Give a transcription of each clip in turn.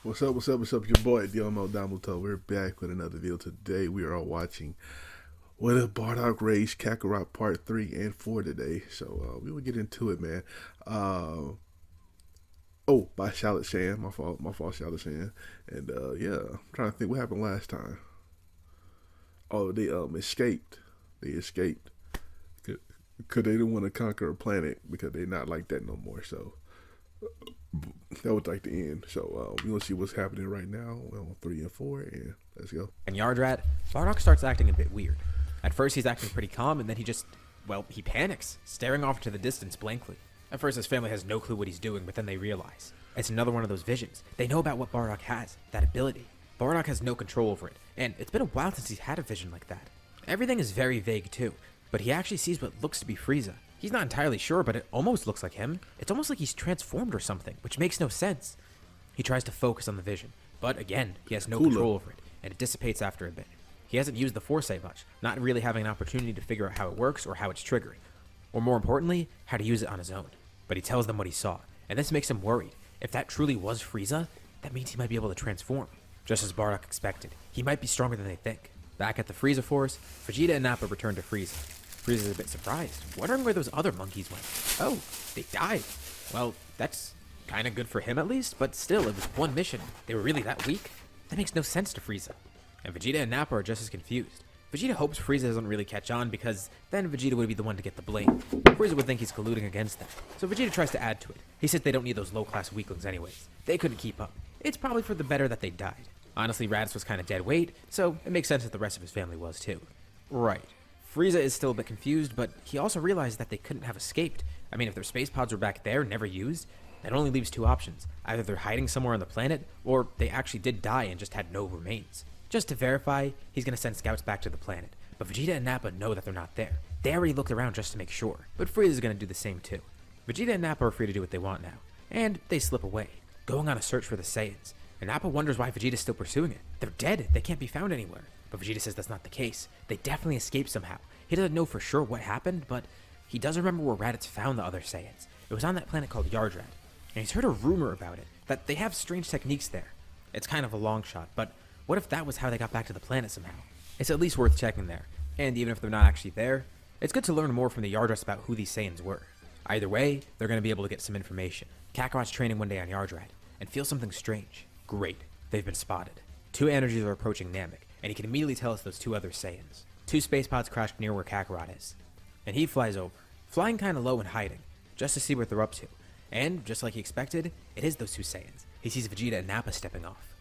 What's up? What's up? What's up? Your boy Domuto. We're back with another video. Today we are all watching what if Bardock raised Kakarot Part 3 and 4 today. So we will get into it, man. Oh, by Charlotte Shan. My fault, Charlotte Shan. And yeah, I'm trying to think what happened last time. Oh, they escaped. They escaped. Cause they didn't want to conquer a planet because they're not like that no more. So that was like the end. So we're gonna see what's happening right now on 3 and 4, and let's go. And Yard Rat, Bardock starts acting a bit weird. At first he's acting pretty calm, and then he panics, staring off into the distance blankly. At first his family has no clue what he's doing, but then they realize it's another one of those visions. They know about what Bardock has, that ability. Bardock has no control over it, and it's been a while since he's had a vision like that. Everything is very vague too, but he actually sees what looks to be Frieza. He's not entirely sure, but it almost looks like him. It's almost like he's transformed or something, which makes no sense. He tries to focus on the vision, but again, he has no control over it, and it dissipates after a bit. He hasn't used the foresight much, not really having an opportunity to figure out how it works or how it's triggered, or more importantly, how to use it on his own. But he tells them what he saw, and this makes him worried. If that truly was Frieza, that means he might be able to transform. Just as Bardock expected, he might be stronger than they think. Back at the Frieza Force, Vegeta and Nappa return to Frieza. Frieza's a bit surprised, wondering where those other monkeys went. Oh, they died. Well, that's kind of good for him at least, but still, it was one mission. They were really that weak? That makes no sense to Frieza. And Vegeta and Nappa are just as confused. Vegeta hopes Frieza doesn't really catch on because then Vegeta would be the one to get the blame. Frieza would think he's colluding against them, so Vegeta tries to add to it. He says they don't need those low-class weaklings anyways. They couldn't keep up. It's probably for the better that they died. Honestly, Raditz was kind of dead weight, so it makes sense that the rest of his family was too. Right. Frieza is still a bit confused, but he also realized that they couldn't have escaped. I mean, if their space pods were back there, never used, that only leaves two options. Either they're hiding somewhere on the planet, or they actually did die and just had no remains. Just to verify, he's going to send scouts back to the planet, but Vegeta and Nappa know that they're not there. They already looked around just to make sure, but Frieza's going to do the same too. Vegeta and Nappa are free to do what they want now, and they slip away, going on a search for the Saiyans. And Nappa wonders why Vegeta's still pursuing it. They're dead, they can't be found anywhere. But Vegeta says that's not the case. They definitely escaped somehow. He doesn't know for sure what happened, but he does remember where Raditz found the other Saiyans. It was on that planet called Yard Rat, and he's heard a rumor about it, that they have strange techniques there. It's kind of a long shot, but what if that was how they got back to the planet somehow? It's at least worth checking there, and even if they're not actually there, it's good to learn more from the Yard Rats about who these Saiyans were. Either way, they're going to be able to get some information. Kakarot's training one day on Yard Rat, and feels something strange. Great, they've been spotted. Two energies are approaching Namek, and he can immediately tell us those two other Saiyans. Two space pods crashed near where Kakarot is, and he flies over, flying kinda low and hiding, just to see what they're up to. And, just like he expected, it is those two Saiyans. He sees Vegeta and Nappa stepping off.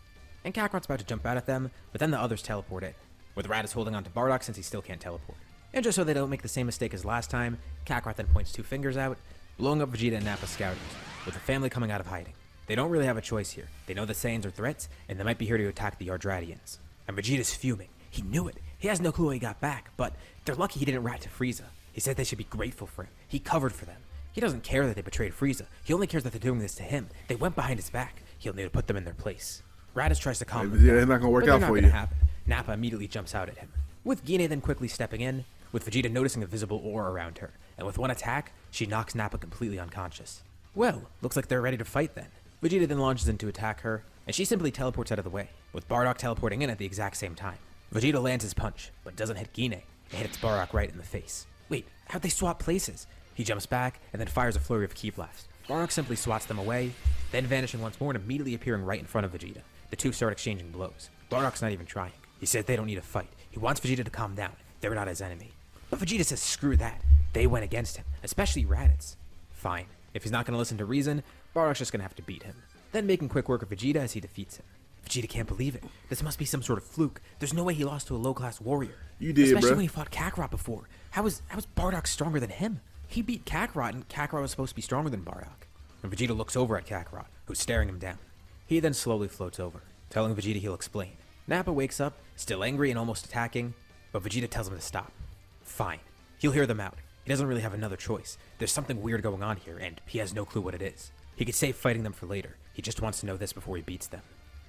And Kakarot's about to jump out at them, but then the others teleport in, with Raditz holding on to Bardock since he still can't teleport. And just so they don't make the same mistake as last time, Kakarot then points two fingers out, blowing up Vegeta and Nappa's scouters, with the family coming out of hiding. They don't really have a choice here. They know the Saiyans are threats, and they might be here to attack the Yardratians. And Vegeta's fuming. He knew it. He has no clue how he got back, but they're lucky he didn't rat to Frieza. He said they should be grateful for him. He covered for them. He doesn't care that they betrayed Frieza. He only cares that they're doing this to him. They went behind his back. He'll need to put them in their place. Raditz tries to calm them down, It's not gonna work but out they're for not you. gonna happen. Nappa immediately jumps out at him, with Gine then quickly stepping in, with Vegeta noticing a visible aura around her, and with one attack, she knocks Nappa completely unconscious. Well, looks like they're ready to fight then. Vegeta then launches in to attack her, and she simply teleports out of the way, with Bardock teleporting in at the exact same time. Vegeta lands his punch, but doesn't hit Gine. It hits Bardock right in the face. Wait, how'd they swap places? He jumps back, and then fires a flurry of ki blasts. Bardock simply swats them away, then vanishing once more and immediately appearing right in front of Vegeta. The two start exchanging blows. Bardock's not even trying. He said they don't need a fight. He wants Vegeta to calm down. They're not his enemy. But Vegeta says screw that. They went against him, especially Raditz. Fine. If he's not going to listen to reason, Bardock's just going to have to beat him. Then making quick work of Vegeta as he defeats him. Vegeta can't believe it. This must be some sort of fluke. There's no way he lost to a low-class warrior. You did, especially bro. when he fought Kakarot before. How was Bardock stronger than him? He beat Kakarot, and Kakarot was supposed to be stronger than Bardock. And Vegeta looks over at Kakarot, who's staring him down. He then slowly floats over, telling Vegeta he'll explain. Nappa wakes up, still angry and almost attacking, but Vegeta tells him to stop. Fine. He'll hear them out. He doesn't really have another choice. There's something weird going on here, and he has no clue what it is. He could save fighting them for later. He just wants to know this before he beats them.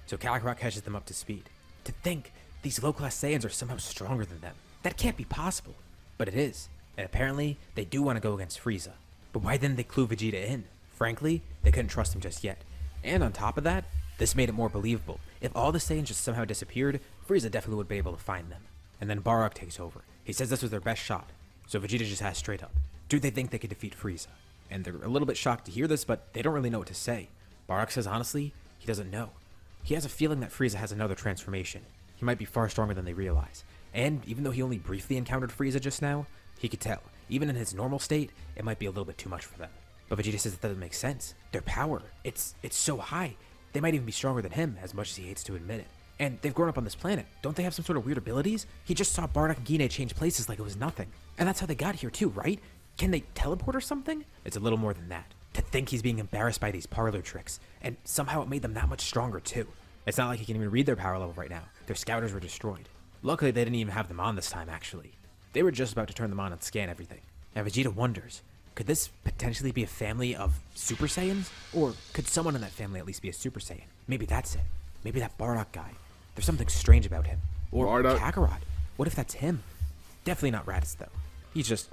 So Kakarot catches them up to speed. To think these low-class Saiyans are somehow stronger than them. That can't be possible. But it is. And apparently, they do want to go against Frieza. But why didn't they clue Vegeta in? Frankly, they couldn't trust him just yet. And on top of that, This made it more believable. If all the Saiyans just somehow disappeared, Frieza definitely would be able to find them. And then Bardock takes over. He says this was their best shot. So Vegeta just asks straight up, do they think they could defeat Frieza? And they're a little bit shocked to hear this, but they don't really know what to say. Bardock says honestly, he doesn't know. He has a feeling that Frieza has another transformation. He might be far stronger than they realize. And even though he only briefly encountered Frieza just now, he could tell, even in his normal state, it might be a little bit too much for them. But Vegeta says that doesn't make sense. Their power, it's so high. They might even be stronger than him, as much as he hates to admit it. And they've grown up on this planet. Don't they have some sort of weird abilities? He just saw Bardock and Guinea change places like it was nothing. And that's how they got here too, right? Can they teleport or something? It's a little more than that. To think he's being embarrassed by these parlor tricks, and somehow it made them that much stronger too. It's not like he can even read their power level right now. Their scouters were destroyed. Luckily, they didn't even have them on this time, actually. They were just about to turn them on and scan everything. And Vegeta wonders, could this potentially be a family of Super Saiyans? Or could someone in that family at least be a Super Saiyan? Maybe that's it. Maybe that Bardock guy. There's something strange about him. Or Bardock? Kakarot. What if that's him? Definitely not Raditz, though. He's just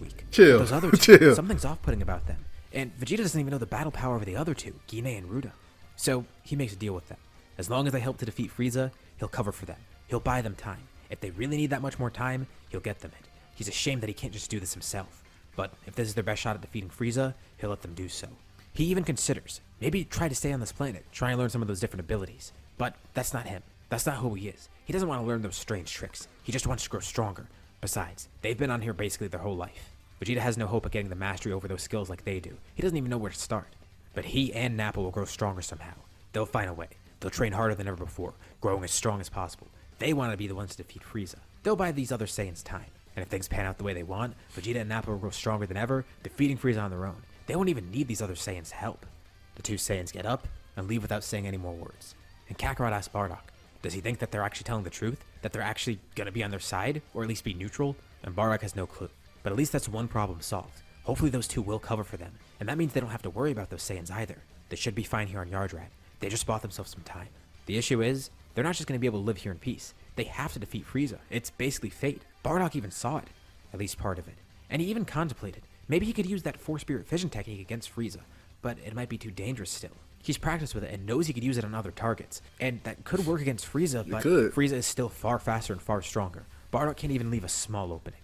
weak. Chill. But those other two, Chill. something's off-putting about them. And Vegeta doesn't even know the battle power of the other two, Guinea and Ruda. So he makes a deal with them. As long as they help to defeat Frieza, he'll cover for them. He'll buy them time. If they really need that much more time, he'll get them it. He's ashamed that he can't just do this himself. But if this is their best shot at defeating Frieza, he'll let them do so. He even considers, maybe try to stay on this planet, try and learn some of those different abilities. But that's not him. That's not who he is. He doesn't want to learn those strange tricks. He just wants to grow stronger. Besides, they've been on here basically their whole life. Vegeta has no hope of getting the mastery over those skills like they do. He doesn't even know where to start. But he and Nappa will grow stronger somehow. They'll find a way. They'll train harder than ever before, growing as strong as possible. They want to be the ones to defeat Frieza. They'll buy these other Saiyans time. And if things pan out the way they want, Vegeta and Nappa will grow stronger than ever, defeating Frieza on their own. They won't even need these other Saiyans' help. The two Saiyans get up and leave without saying any more words. And Kakarot asks Bardock, does he think that they're actually telling the truth? That they're actually going to be on their side? Or at least be neutral? And Bardock has no clue. But at least that's one problem solved. Hopefully those two will cover for them. And that means they don't have to worry about those Saiyans either. They should be fine here on Yardrat. They just bought themselves some time. The issue is, they're not just going to be able to live here in peace. They have to defeat Frieza. It's basically fate. Bardock even saw it. At least part of it. And he even contemplated, maybe he could use that Four Spirit Fission technique against Frieza. But it might be too dangerous still. He's practiced with it and knows he could use it on other targets. And that could work against Frieza, but Frieza is still far faster and far stronger. Bardock can't even leave a small opening.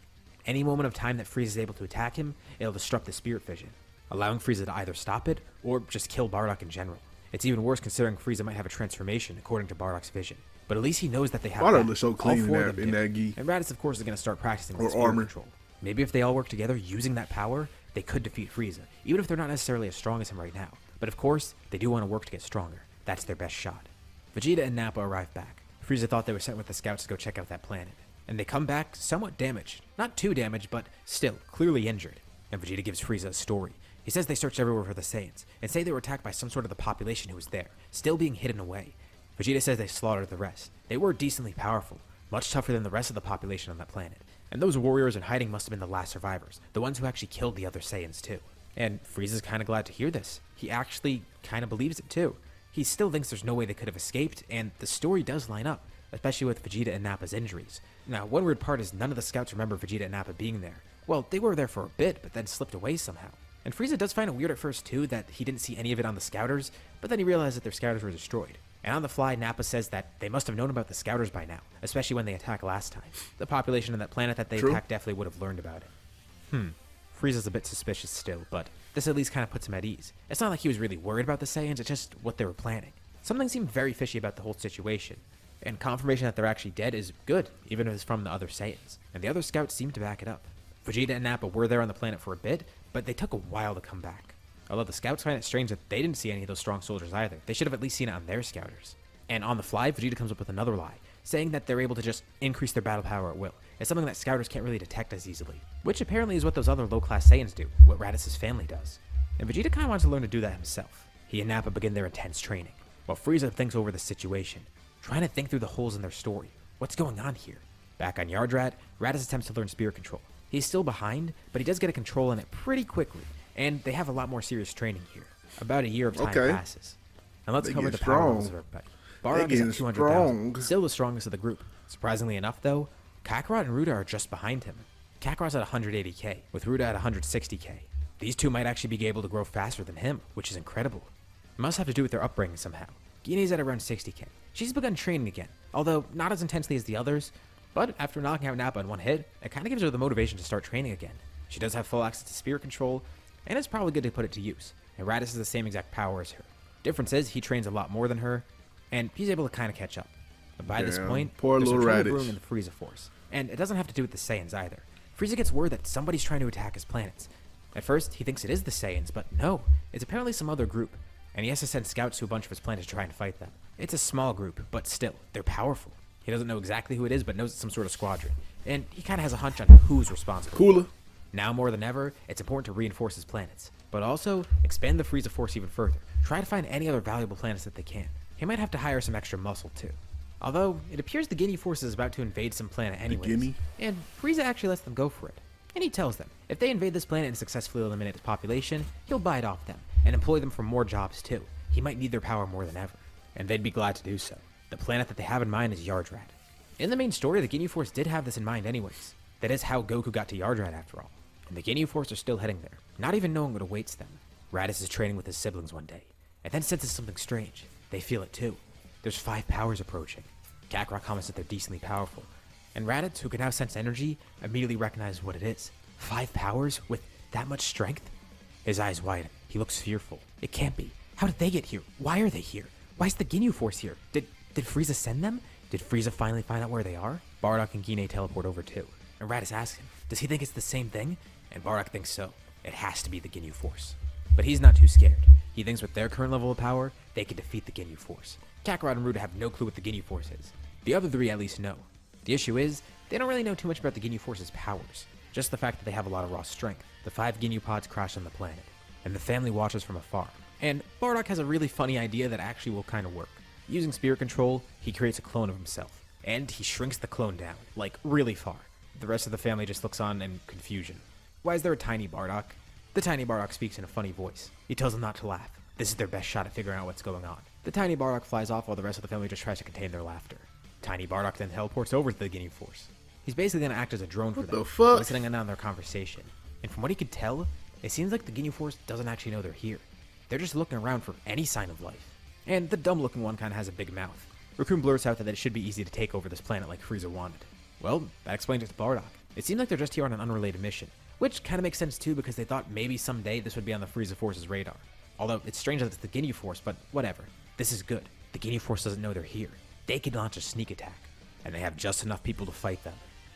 Any moment of time that Frieza is able to attack him, it'll disrupt the Spirit Fission, allowing Frieza to either stop it or just kill Bardock in general. It's even worse considering Frieza might have a transformation according to Bardock's vision. But at least he knows that they have Bardock that. looks so clean in that gi. And Raditz, of course, is going to start practicing with Or Spirit armor. Control. Maybe if they all work together using that power, they could defeat Frieza, even if they're not necessarily as strong as him right now. But of course, they do want to work to get stronger. That's their best shot. Vegeta and Nappa arrive back. Frieza thought they were sent with the scouts to go check out that planet. And they come back somewhat damaged. Not too damaged, but still, clearly injured. And Vegeta gives Frieza a story. He says they searched everywhere for the Saiyans, and say they were attacked by some sort of the population who was there, still being hidden away. Vegeta says they slaughtered the rest. They were decently powerful, much tougher than the rest of the population on that planet. And those warriors in hiding must have been the last survivors, the ones who actually killed the other Saiyans too. And Frieza's kinda glad to hear this. He actually kinda believes it too. He still thinks there's no way they could have escaped, and the story does line up, especially with Vegeta and Nappa's injuries. Now, one weird part is none of the scouts remember Vegeta and Nappa being there. Well, they were there for a bit, but then slipped away somehow. And Frieza does find it weird at first too that he didn't see any of it on the scouters, but then he realized that their scouters were destroyed. And on the fly, Nappa says that they must have known about the scouters by now, especially when they attacked last time. The population of that planet that they attacked definitely would have learned about it. Frieza's a bit suspicious still, but this at least kind of puts him at ease. It's not like he was really worried about the Saiyans, it's just what they were planning. Something seemed very fishy about the whole situation. And confirmation that they're actually dead is good, even if it's from the other Saiyans. And the other scouts seem to back it up. Vegeta and Nappa were there on the planet for a bit, but they took a while to come back. Although the scouts find it strange that they didn't see any of those strong soldiers either. They should have at least seen it on their scouters. And on the fly, Vegeta comes up with another lie, saying that they're able to just increase their battle power at will. It's something that scouters can't really detect as easily, which apparently is what those other low-class Saiyans do, what Raditz's family does. And Vegeta kind of wants to learn to do that himself. He and Nappa begin their intense training, while Frieza thinks over the situation, trying to think through the holes in their story. What's going on here? Back on Yardrat, Raditz attempts to learn Spirit Control. He's still behind, but he does get a control on it pretty quickly, and they have a lot more serious training here. About a year of time passes. And let's cover the power levels of everybody. Bardock is at 200,000, still the strongest of the group. Surprisingly enough, though, Kakarot and Ruda are just behind him. Kakarot's at 180k, with Ruda at 160k. These two might actually be able to grow faster than him, which is incredible. It must have to do with their upbringing somehow. Guinea's at around 60k. She's begun training again, although not as intensely as the others, but after knocking out Nappa in one hit, it kind of gives her the motivation to start training again. She does have full access to spirit control, and it's probably good to put it to use, and Raditz has the same exact power as her. Difference is, he trains a lot more than her, and he's able to kind of catch up. But by this point, poor there's little some trouble Raditz. brewing in the Frieza Force, and it doesn't have to do with the Saiyans either. Frieza gets word that somebody's trying to attack his planets. At first, he thinks it is the Saiyans, but no, it's apparently some other group, and he has to send scouts to a bunch of his planets to try and fight them. It's a small group, but still, they're powerful. He doesn't know exactly who it is, but knows it's some sort of squadron, and he kind of has a hunch on who's responsible. Cooler. Now more than ever, it's important to reinforce his planets, but also expand the Frieza Force even further. Try to find any other valuable planets that they can. He might have to hire some extra muscle too. Although, it appears the Ginyu Force is about to invade some planet anyways, and Frieza actually lets them go for it. And he tells them, if they invade this planet and successfully eliminate its population, he'll buy it off them, and employ them for more jobs too. He might need their power more than ever, and they'd be glad to do so. The planet that they have in mind is Yardrat. In the main story, the Ginyu Force did have this in mind anyways. That is how Goku got to Yardrat after all. And the Ginyu Force are still heading there, not even knowing what awaits them. Raditz is training with his siblings one day, and then senses something strange. They feel it too. There's 5 powers approaching. Kakarot comments that they're decently powerful, and Raditz, who can now sense energy, immediately recognizes what it is. 5 powers with that much strength? His eyes widen. He looks fearful. It can't be. How did they get here? Why are they here? Why is the Ginyu Force here? Did Frieza send them? Did Frieza finally find out where they are? Bardock and Guinea teleport over too, and Raditz asks him, does he think it's the same thing? And Bardock thinks so. It has to be the Ginyu Force. But he's not too scared. He thinks with their current level of power, they can defeat the Ginyu Force. Kakarot and Ruda have no clue what the Ginyu Force is. The other 3 at least know. The issue is, they don't really know too much about the Ginyu Force's powers. Just the fact that they have a lot of raw strength. The 5 Ginyu pods crash on the planet, and the family watches from afar. And Bardock has a really funny idea that actually will kind of work. Using spirit control, he creates a clone of himself, and he shrinks the clone down, like really far. The rest of the family just looks on in confusion. Why is there a tiny Bardock? The tiny Bardock speaks in a funny voice. He tells them not to laugh. This is their best shot at figuring out what's going on. The tiny Bardock flies off while the rest of the family just tries to contain their laughter. Tiny Bardock then teleports over to the Ginyu Force. He's basically going to act as a drone for them, listening in on their conversation. And from what he could tell, it seems like the Ginyu Force doesn't actually know they're here. They're just looking around for any sign of life. And the dumb-looking one kind of has a big mouth. Raccoon blurts out that it should be easy to take over this planet like Frieza wanted. Well, that explains it to Bardock. It seemed like they're just here on an unrelated mission, which kind of makes sense too because they thought maybe someday this would be on the Frieza Force's radar. Although it's strange that it's the Ginyu Force, but whatever. This is good. The Ginyu Force doesn't know they're here. They could launch a sneak attack, and they have just enough people to fight them.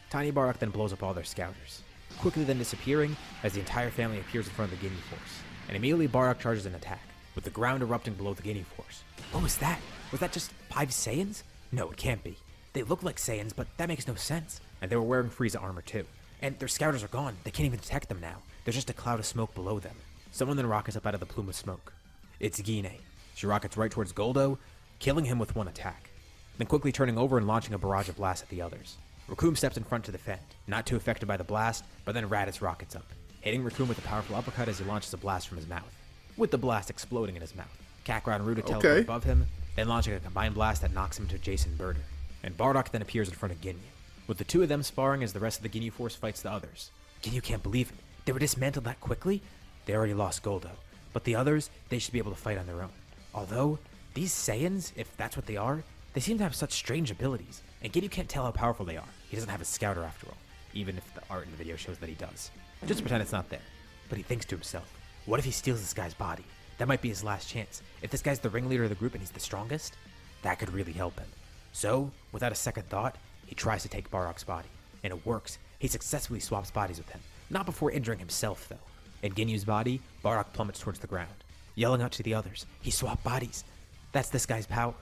Tiny Bardock then blows up all their scouters, quickly then disappearing as the entire family appears in front of the Ginyu Force. And immediately Bardock charges an attack, with the ground erupting below the Ginyu Force. What was that? Was that just 5 Saiyans? No, it can't be. They look like Saiyans, but that makes no sense. And they were wearing Frieza armor too. And their scouters are gone. They can't even detect them now. There's just a cloud of smoke below them. Someone then rockets up out of the plume of smoke. It's Guinea. She rockets right towards Goldo, killing him with one attack, then quickly turning over and launching a barrage of blasts at the others. Raccoon steps in front to defend, not too affected by the blast, but then Raditz rockets up, hitting Raccoon with a powerful uppercut as he launches a blast from his mouth, with the blast exploding in his mouth. Kakarot and Ruda teleport above him, then launching a combined blast that knocks him to Jason Birder. And Bardock then appears in front of Ginyu, with the 2 of them sparring as the rest of the Ginyu Force fights the others. Ginyu can't believe it. They were dismantled that quickly? They already lost Goldo, but the others, they should be able to fight on their own. Although, these Saiyans, if that's what they are, they seem to have such strange abilities, and Ginyu can't tell how powerful they are. He doesn't have a scouter after all, even if the art in the video shows that he does. Just pretend it's not there. But he thinks to himself, what if he steals this guy's body? That might be his last chance. If this guy's the ringleader of the group and he's the strongest, that could really help him. So, without a second thought, he tries to take Bardock's body. And it works. He successfully swaps bodies with him. Not before injuring himself, though. In Ginyu's body, Bardock plummets towards the ground, yelling out to the others, he swapped bodies. That's this guy's power.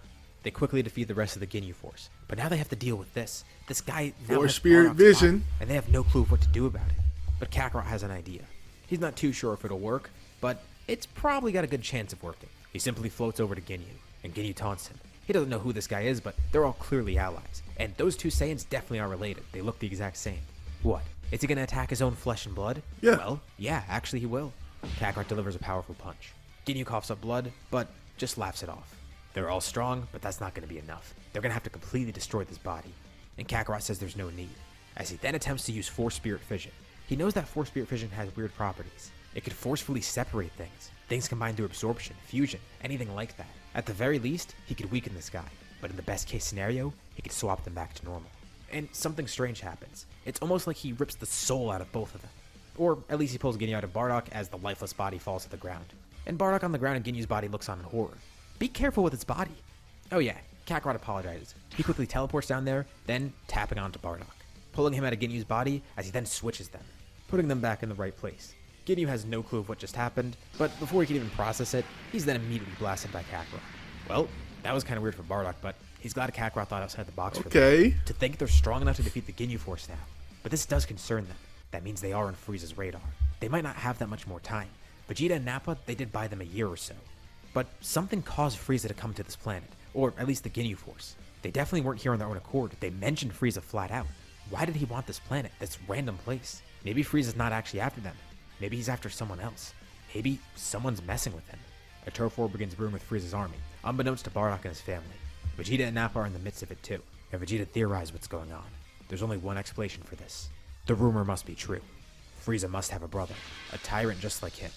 They quickly defeat the rest of the Ginyu Force. But now they have to deal with this. This guy now Force has spirit Bardock's vision. body, and they have no clue of what to do about it. But Kakarot has an idea. He's not too sure if it'll work, but it's probably got a good chance of working. He simply floats over to Ginyu, and Ginyu taunts him. He doesn't know who this guy is, but they're all clearly allies. And those 2 Saiyans definitely are related. They look the exact same. What? Is he going to attack his own flesh and blood? Yeah. Well, yeah, actually he will. Kakarot delivers a powerful punch. Ginyu coughs up blood, but just laughs it off. They're all strong, but that's not going to be enough. They're going to have to completely destroy this body. And Kakarot says there's no need, as he then attempts to use Force Spirit Fission. He knows that Force Spirit Fission has weird properties. It could forcefully separate things. Things combined through absorption, fusion, anything like that. At the very least, he could weaken this guy, but in the best case scenario, he could swap them back to normal. And something strange happens. It's almost like he rips the soul out of both of them. Or at least he pulls Ginyu out of Bardock as the lifeless body falls to the ground. And Bardock on the ground and Ginyu's body looks on in horror. Be careful with its body. Oh yeah, Kakarot apologizes. He quickly teleports down there, then tapping onto Bardock, pulling him out of Ginyu's body as he then switches them, putting them back in the right place. Ginyu has no clue of what just happened, but before he can even process it, he's then immediately blasted by Kakarot. Well, that was kind of weird for Bardock, but he's glad Kakarot thought outside the box for them. To think they're strong enough to defeat the Ginyu Force now. But this does concern them. That means they are on Frieza's radar. They might not have that much more time. Vegeta and Nappa, they did buy them a year or so. But something caused Frieza to come to this planet, or at least the Ginyu Force. They definitely weren't here on their own accord. They mentioned Frieza flat out. Why did he want this planet, this random place? Maybe Frieza's not actually after them. Maybe he's after someone else. Maybe someone's messing with him. A turf war begins brewing with Frieza's army, unbeknownst to Bardock and his family. Vegeta and Nappa are in the midst of it too, and Vegeta theorizes what's going on. There's only one explanation for this. The rumor must be true. Frieza must have a brother, a tyrant just like him.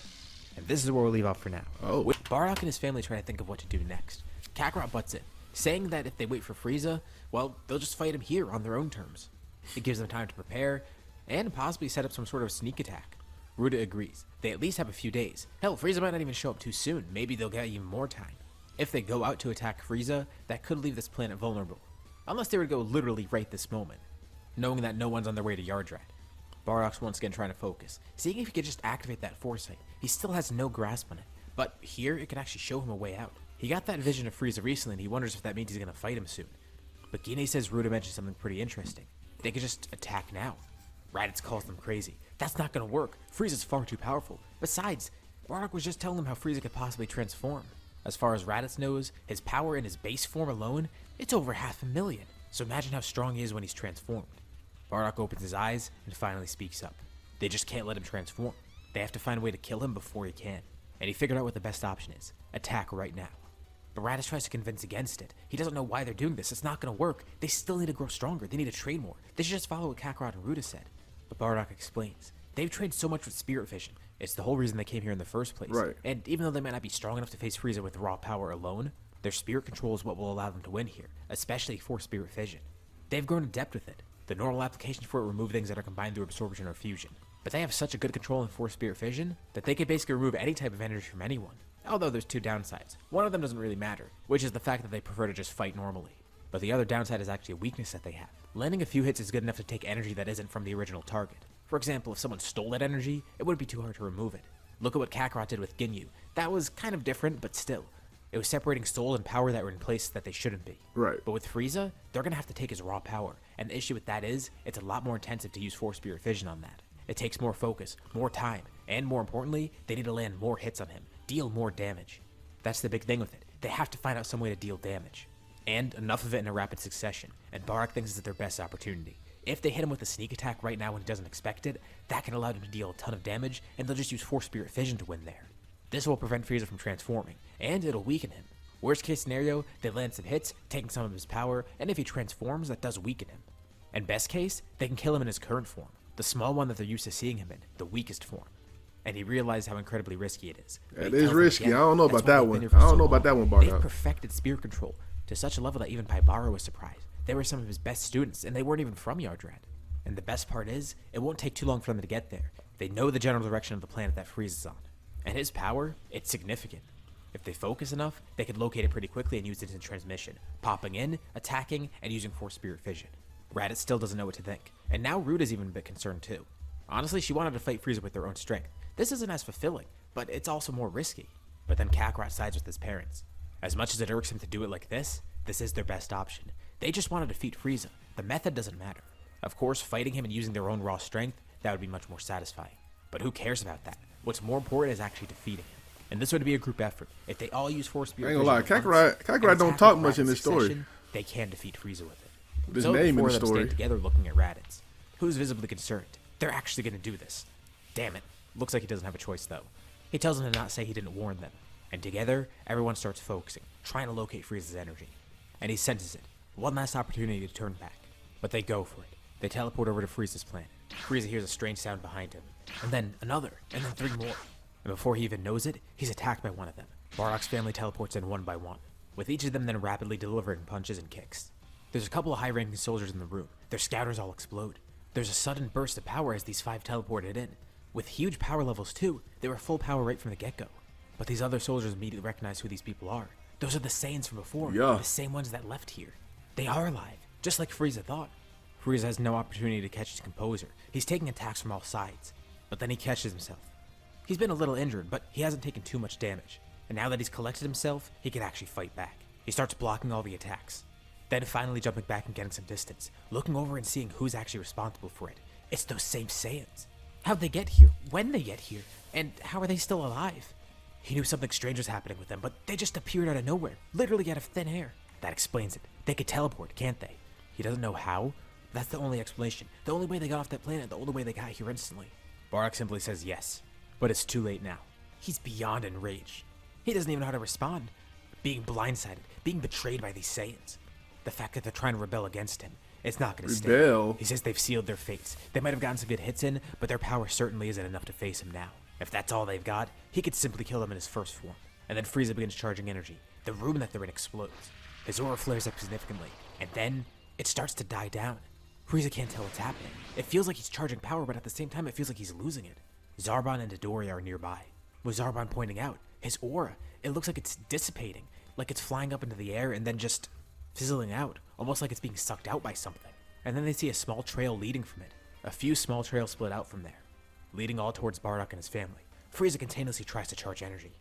And this is where we'll leave off for now. With Bardock and his family trying to think of what to do next, Kakarot butts in, saying that if they wait for Frieza, well, they'll just fight him here on their own terms. It gives them time to prepare, and possibly set up some sort of sneak attack. Ruda agrees. They at least have a few days. Hell, Frieza might not even show up too soon. Maybe they'll get even more time. If they go out to attack Frieza, that could leave this planet vulnerable. Unless they were to go literally right this moment, knowing that no one's on their way to Yardrat. Bardock's once again trying to focus, seeing if he could just activate that foresight. He still has no grasp on it, but here it could actually show him a way out. He got that vision of Frieza recently and he wonders if that means he's going to fight him soon. But Gine says Ruda mentioned something pretty interesting. They could just attack now. Raditz calls them crazy. That's not going to work. Frieza's far too powerful. Besides, Bardock was just telling them how Frieza could possibly transform. As far as Raditz knows, his power in his base form alone, it's over 500,000. So imagine how strong he is when he's transformed. Bardock opens his eyes and finally speaks up. They just can't let him transform. They have to find a way to kill him before he can. And he figured out what the best option is. Attack right now. But Raditz tries to convince against it. He doesn't know why they're doing this. It's not going to work. They still need to grow stronger. They need to train more. They should just follow what Kakarot and Ruda said. But Bardock explains. They've trained so much with spirit vision. It's the whole reason they came here in the first place. Right. And even though they might not be strong enough to face Frieza with raw power alone, their spirit control is what will allow them to win here, especially for spirit vision. They've grown adept with it. The normal applications for it remove things that are combined through absorption or fusion. But they have such a good control in Force Spirit Fission that they can basically remove any type of energy from anyone. Although there's two downsides. One of them doesn't really matter, which is the fact that they prefer to just fight normally. But the other downside is actually a weakness that they have. Landing a few hits is good enough to take energy that isn't from the original target. For example, if someone stole that energy, it wouldn't be too hard to remove it. Look at what Kakarot did with Ginyu. That was kind of different, but still. It was separating soul and power that were in places that they shouldn't be. Right. But with Frieza, they're going to have to take his raw power. And the issue with that is, it's a lot more intensive to use Force Spirit Fission on that. It takes more focus, more time, and more importantly, they need to land more hits on him, deal more damage. That's the big thing with it. They have to find out some way to deal damage. And enough of it in a rapid succession. And Bardock thinks this is their best opportunity. If they hit him with a sneak attack right now when he doesn't expect it, that can allow them to deal a ton of damage, and they'll just use Force Spirit Fission to win there. This will prevent Frieza from transforming, and it'll weaken him. Worst case scenario, they land some hits, taking some of his power, and if he transforms, that does weaken him. And best case, they can kill him in his current form, the small one that they're used to seeing him in, the weakest form. And he realized how incredibly risky it is. It is risky. I don't know about that one. I don't know about that one, They've Bardock. perfected spirit control to such a level that even Paibara was surprised. They were some of his best students, and they weren't even from Yardrat. And the best part is, it won't take too long for them to get there. They know the general direction of the planet that Frieza's on. And his power, it's significant. If they focus enough, they could locate it pretty quickly and use it in transmission, popping in, attacking, and using Force Spirit Fission. Raditz still doesn't know what to think, and now Ruda's even a bit concerned too. Honestly, she wanted to fight Frieza with their own strength. This isn't as fulfilling, but it's also more risky. But then Kakarot sides with his parents. As much as it irks him to do it like this is their best option. They just want to defeat Frieza. The method doesn't matter. Of course, fighting him and using their own raw strength, that would be much more satisfying. But who cares about that? What's more important is actually defeating him. And this would be a group effort. If they all use Force Spirit I ain't gonna lie, Kakarot don't talk much in this story. They can defeat Frieza with it. His So name in four the of them story. stand together looking at Raditz, who's visibly concerned. They're actually going to do this. Damn it. Looks like he doesn't have a choice though. He tells them to not say he didn't warn them. And together, everyone starts focusing, trying to locate Frieza's energy. And he senses it. One last opportunity to turn back. But they go for it. They teleport over to Frieza's planet. Frieza hears a strange sound behind him. And then another. And then three more. And before he even knows it, he's attacked by one of them. Bardock's family teleports in one by one, with each of them then rapidly delivering punches and kicks. There's a couple of high-ranking soldiers in the room. Their scouters all explode. There's a sudden burst of power as these 5 teleported in. With huge power levels too, they were full power right from the get-go. But these other soldiers immediately recognize who these people are. Those are the Saiyans from before, Yeah. the same ones that left here. They are alive, just like Frieza thought. Frieza has no opportunity to catch his composure. He's taking attacks from all sides, but then he catches himself. He's been a little injured, but he hasn't taken too much damage. And now that he's collected himself, he can actually fight back. He starts blocking all the attacks. Then finally jumping back and getting some distance, looking over and seeing who's actually responsible for it. It's those same Saiyans. How'd they get here? When they get here? And how are they still alive? He knew something strange was happening with them, but they just appeared out of nowhere, literally out of thin air. That explains it. They could teleport, can't they? He doesn't know how. That's the only explanation. The only way they got off that planet, the only way they got here instantly. Bardock simply says yes, but it's too late now. He's beyond enraged. He doesn't even know how to respond. Being blindsided, being betrayed by these Saiyans. The fact that they're trying to rebel against him, it's not going to stay. Rebel? He says they've sealed their fates. They might have gotten some good hits in, but their power certainly isn't enough to face him now. If that's all they've got, he could simply kill them in his first form. And then Frieza begins charging energy. The room that they're in explodes. His aura flares up significantly, and then it starts to die down. Frieza can't tell what's happening. It feels like he's charging power, but at the same time it feels like he's losing it. Zarbon and Dodoria are nearby. With Zarbon pointing out, his aura, it looks like it's dissipating, like it's flying up into the air and then just fizzling out, almost like it's being sucked out by something. And then they see a small trail leading from it. A few small trails split out from there, leading all towards Bardock and his family. Frieza continuously tries to charge energy,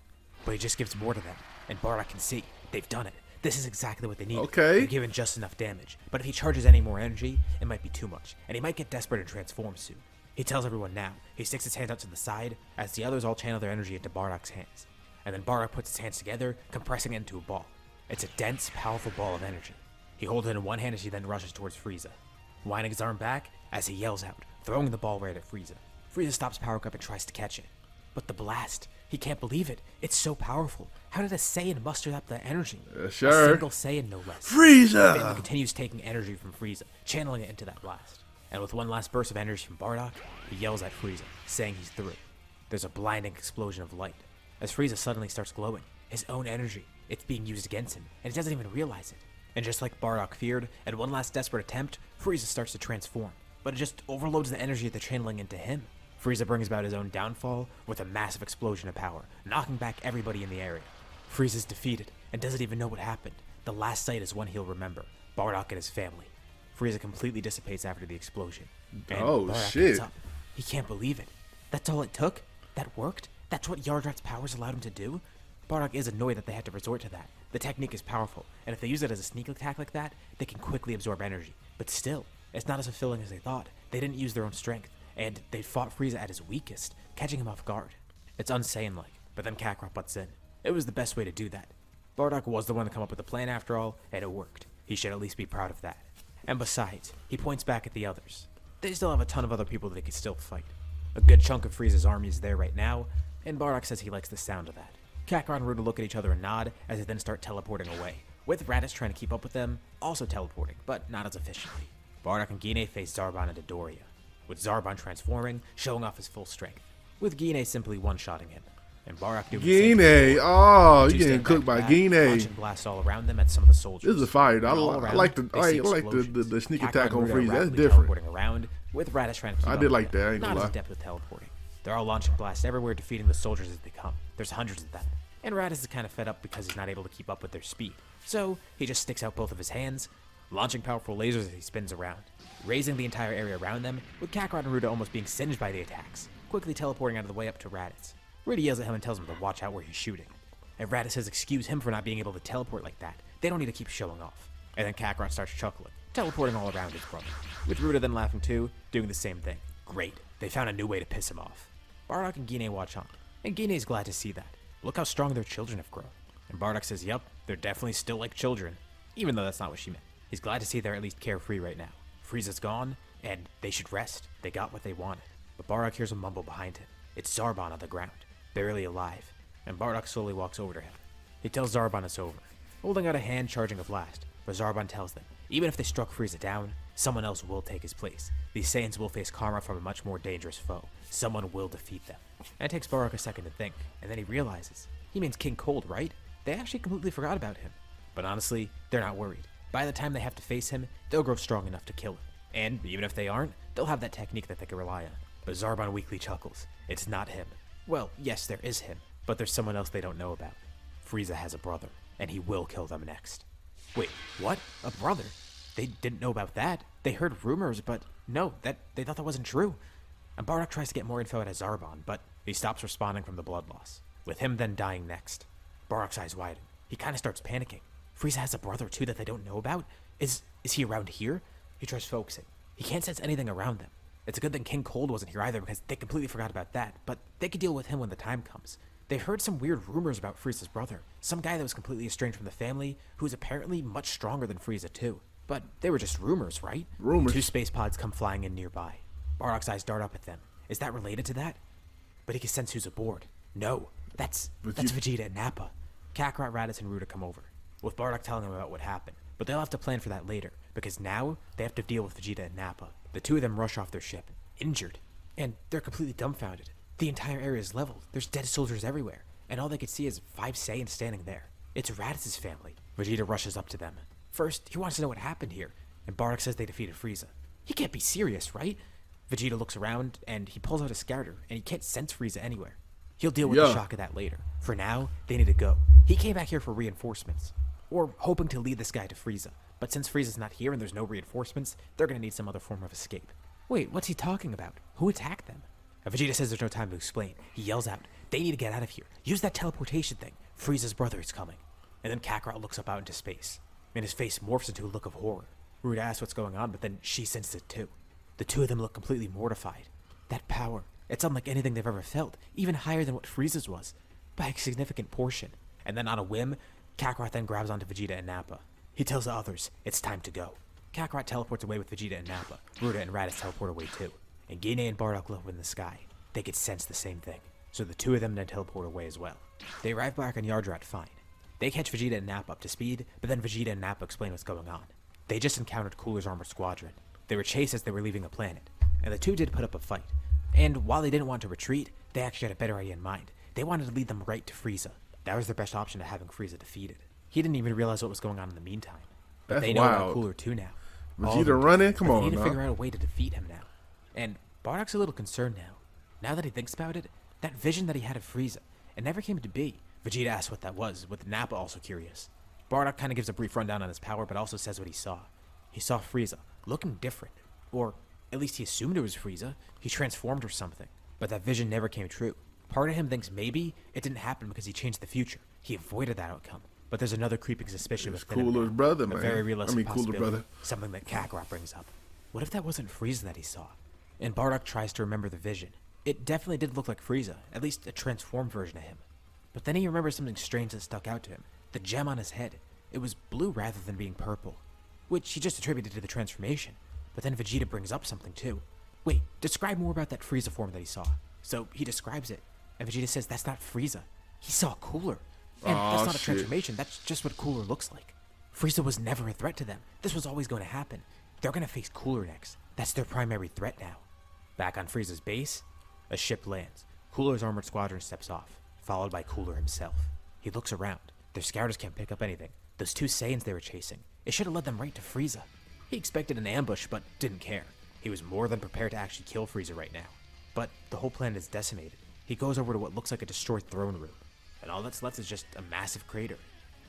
but he just gives more to them, and Bardock can see, they've done it. This is exactly what they need. Okay. They're given just enough damage, but if he charges any more energy, it might be too much, and he might get desperate and transform soon. He tells everyone now. He sticks his hand out to the side, as the others all channel their energy into Bardock's hands. And then Bardock puts his hands together, compressing it into a ball. It's a dense, powerful ball of energy. He holds it in one hand as he then rushes towards Frieza, winding his arm back as he yells out, throwing the ball right at Frieza. Frieza stops Power Cup and tries to catch it. But the blast, he can't believe it. It's so powerful. How did a Saiyan muster up that energy? Sure. A single Saiyan, no less. Frieza! Family continues taking energy from Frieza, channeling it into that blast. And with one last burst of energy from Bardock, he yells at Frieza, saying he's through. There's a blinding explosion of light. As Frieza suddenly starts glowing, his own energy, it's being used against him, and he doesn't even realize it. And just like Bardock feared, at one last desperate attempt, Frieza starts to transform, but it just overloads the energy they're channeling into him. Frieza brings about his own downfall with a massive explosion of power, knocking back everybody in the area. Frieza's defeated, and doesn't even know what happened. The last sight is one he'll remember, Bardock and his family. Frieza completely dissipates after the explosion. And Oh, Bardock shit. gets up. He can't believe it. That's all it took? That worked? That's what Yardrat's powers allowed him to do? Bardock is annoyed that they had to resort to that. The technique is powerful, and if they use it as a sneak attack like that, they can quickly absorb energy. But still, it's not as fulfilling as they thought. They didn't use their own strength, and they fought Frieza at his weakest, catching him off guard. It's un-Saiyan-like, but then Kakarot butts in. It was the best way to do that. Bardock was the one to come up with the plan after all, and it worked. He should at least be proud of that. And besides, he points back at the others. They still have a ton of other people that they could still fight. A good chunk of Frieza's army is there right now, and Bardock says he likes the sound of that. Kakarot and Ruda look at each other and nod as they then start teleporting away, with Raditz trying to keep up with them, also teleporting, but not as efficiently. Bardock and Guinea face Zarbon and Dodoria, with Zarbon transforming, showing off his full strength, with Guinea simply one-shotting him, and Bardock doing the same Guinea! thing. Oh, Two you getting stand cooked by back to back, Guinea. launching blasts all around them at some of the soldiers. This is a fight. I And all like around, the they see I like the explosions. sneak Kakarot attack and on Ruda Frieza. That's rapidly different. teleporting around, with Raditz trying to keep I up did with like them. that, I ain't gonna Not as lie. adept with teleporting. They're all launching blasts everywhere, defeating the soldiers as they come. There's hundreds of them. And Raditz is kind of fed up because he's not able to keep up with their speed. So, he just sticks out both of his hands, launching powerful lasers as he spins around, raising the entire area around them, with Kakarot and Ruda almost being singed by the attacks, quickly teleporting out of the way up to Raditz. Ruda yells at him and tells him to watch out where he's shooting. And Raditz says excuse him for not being able to teleport like that. They don't need to keep showing off. And then Kakarot starts chuckling, teleporting all around his brother, with Ruda then laughing too, doing the same thing. Great, they found a new way to piss him off. Bardock and Guinea watch on, and Guinea's glad to see that. Look how strong their children have grown. And Bardock says, yup, they're definitely still like children, even though that's not what she meant. He's glad to see they're at least carefree right now. Frieza's gone, and they should rest. They got what they wanted. But Bardock hears a mumble behind him. It's Zarbon on the ground, barely alive, and Bardock slowly walks over to him. He tells Zarbon it's over, holding out a hand charging a blast, but Zarbon tells them, even if they struck Frieza down, someone else will take his place. These Saiyans will face karma from a much more dangerous foe. Someone will defeat them. And it takes Bardock a second to think, and then he realizes He means King Cold, right? They actually completely forgot about him. But honestly, they're not worried. By the time they have to face him, they'll grow strong enough to kill him. And even if they aren't, they'll have that technique that they can rely on. But Zarbon weakly chuckles. It's not him. Well, yes, there is him, but there's someone else they don't know about. Frieza has a brother, and he will kill them next. Wait, what? A brother? They didn't know about that. They heard rumors, but no, they thought that wasn't true. And Bardock tries to get more info out of Zarbon, but he stops responding from the blood loss, with him then dying next. Bardock's eyes widen. He kind of starts panicking. Frieza has a brother too that they don't know about? Is he around here? He tries focusing. He can't sense anything around them. It's a good thing King Cold wasn't here either because they completely forgot about that, but they could deal with him when the time comes. They heard some weird rumors about Frieza's brother, some guy that was completely estranged from the family, who's apparently much stronger than Frieza too. But they were just rumors, right? Rumors. 2 space pods come flying in nearby. Bardock's eyes dart up at them. Is that related to that? But he can sense who's aboard. No, that's Vegeta and Nappa. Kakarot, Raditz, and Ruda come over, with Bardock telling them about what happened. But they'll have to plan for that later, because now they have to deal with Vegeta and Nappa. The 2 of them rush off their ship, injured, and they're completely dumbfounded. The entire area is leveled. There's dead soldiers everywhere, and all they could see is 5 Saiyans standing there. It's Raditz's family. Vegeta rushes up to them. First, he wants to know what happened here, and Bardock says they defeated Frieza. He can't be serious, right? Vegeta looks around, and he pulls out a scouter, and he can't sense Frieza anywhere. He'll deal with the shock of that later. For now, they need to go. He came back here for reinforcements, or hoping to lead this guy to Frieza. But since Frieza's not here and there's no reinforcements, they're going to need some other form of escape. Wait, what's he talking about? Who attacked them? Vegeta says there's no time to explain. He yells out, they need to get out of here. Use that teleportation thing. Frieza's brother is coming. And then Kakarot looks up out into space, and his face morphs into a look of horror. Ruda asks what's going on, but then she senses it too. The 2 of them look completely mortified. That power, it's unlike anything they've ever felt, even higher than what Frieza's was, by a significant portion. And then on a whim, Kakarot then grabs onto Vegeta and Nappa. He tells the others, it's time to go. Kakarot teleports away with Vegeta and Nappa. Ruda and Raditz teleport away too. And Gine and Bardock look up in the sky. They could sense the same thing. So the 2 of them then teleport away as well. They arrive back on Yardrat fine. They catch Vegeta and Nappa up to speed, but then Vegeta and Nappa explain what's going on. They just encountered Cooler's armored squadron. They were chased as they were leaving the planet, and the 2 did put up a fight. And while they didn't want to retreat, they actually had a better idea in mind. They wanted to lead them right to Frieza. That was their best option to having Frieza defeated. He didn't even realize what was going on in the meantime. But That's they know wild. about Cooler too now. Vegeta running? Come on, They need to now. figure out a way to defeat him now. And Bardock's a little concerned now. Now that he thinks about it, that vision that he had of Frieza, it never came to be. Vegeta asks what that was, with Nappa also curious. Bardock kind of gives a brief rundown on his power, but also says what he saw. He saw Frieza, looking different. Or, at least he assumed it was Frieza. He transformed or something. But that vision never came true. Part of him thinks maybe it didn't happen because he changed the future. He avoided that outcome. But there's another creeping suspicion within him. Cooler's brother, A man. very realistic Cooler possibility. brother. Something that Kakarot brings up. What if that wasn't Frieza that he saw? And Bardock tries to remember the vision. It definitely did look like Frieza, at least a transformed version of him. But then he remembers something strange that stuck out to him. The gem on his head. It was blue rather than being purple, which he just attributed to the transformation. But then Vegeta brings up something too. Wait, describe more about that Frieza form that he saw. So he describes it, and Vegeta says that's not Frieza. He saw Cooler. And that's not a transformation, that's just what Cooler looks like. Frieza was never a threat to them. This was always going to happen. They're going to face Cooler next. That's their primary threat now. Back on Frieza's base, a ship lands. Cooler's armored squadron steps off, followed by Cooler himself. He looks around. Their scouters can't pick up anything. Those 2 Saiyans they were chasing, it should have led them right to Frieza. He expected an ambush, but didn't care. He was more than prepared to actually kill Frieza right now. But the whole planet is decimated. He goes over to what looks like a destroyed throne room, and all that's left is just a massive crater.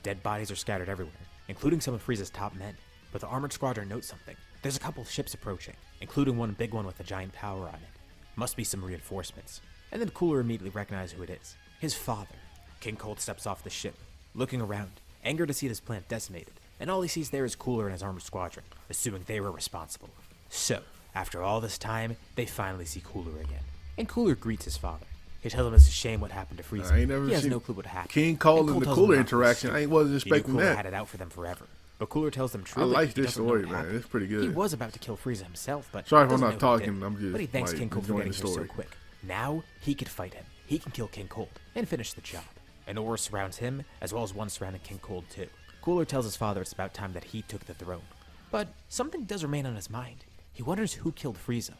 Dead bodies are scattered everywhere, including some of Frieza's top men. But the armored squadron notes something. There's a couple of ships approaching, including one big one with a giant tower on it. Must be some reinforcements. And then Cooler immediately recognizes who it is. His father. King Cold steps off the ship, looking around, angered to see this planet decimated, and all he sees there is Cooler and his armored squadron, assuming they were responsible. So, after all this time, they finally see Cooler again. And Cooler greets his father. He tells him it's a shame what happened to Frieza. I ain't never he has seen no clue what happened. King Cold and the tells him Cooler not to be interaction. I wasn't He knew expecting Cooler that. had it out for them forever. But Cooler tells them I truly. like he this doesn't know story, what man. happened. It's pretty good. He was about to kill Frieza himself, but Sorry if I'm doesn't not know who talking, did. I'm just, But he thanks like, King Cold for enjoying getting the here so story. quick. Now he could fight him. He can kill King Cold and finish the job. An aura surrounds him, as well as one surrounding King Cold too. Cooler tells his father it's about time that he took the throne. But something does remain on his mind. He wonders who killed Frieza.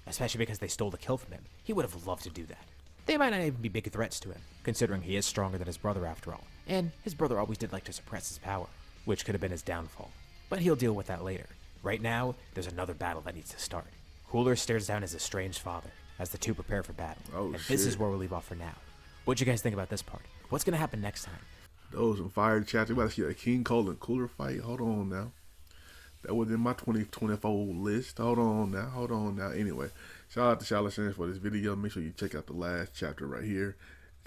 Especially because they stole the kill from him. He would have loved to do that. They might not even be big threats to him, considering he is stronger than his brother after all, and his brother always did like to suppress his power, which could have been his downfall. But he'll deal with that later. Right now, there's another battle that needs to start. Cooler stares down his estranged father as the two prepare for battle, and this is where we'll leave off for now. What'd you guys think about this part? What's gonna happen next time? Those some fire chapters. We about to see a King Cole and Cooler fight. Hold on now. That was in my 2024 list. Hold on now. Anyway, shout out to Saiyan for this video. Make sure you check out the last chapter right here.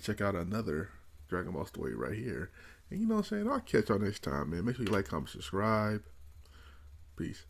Check out another Dragon Ball story right here. And you know what I'm saying? I'll catch y'all next time, man. Make sure you like, comment, subscribe. Peace.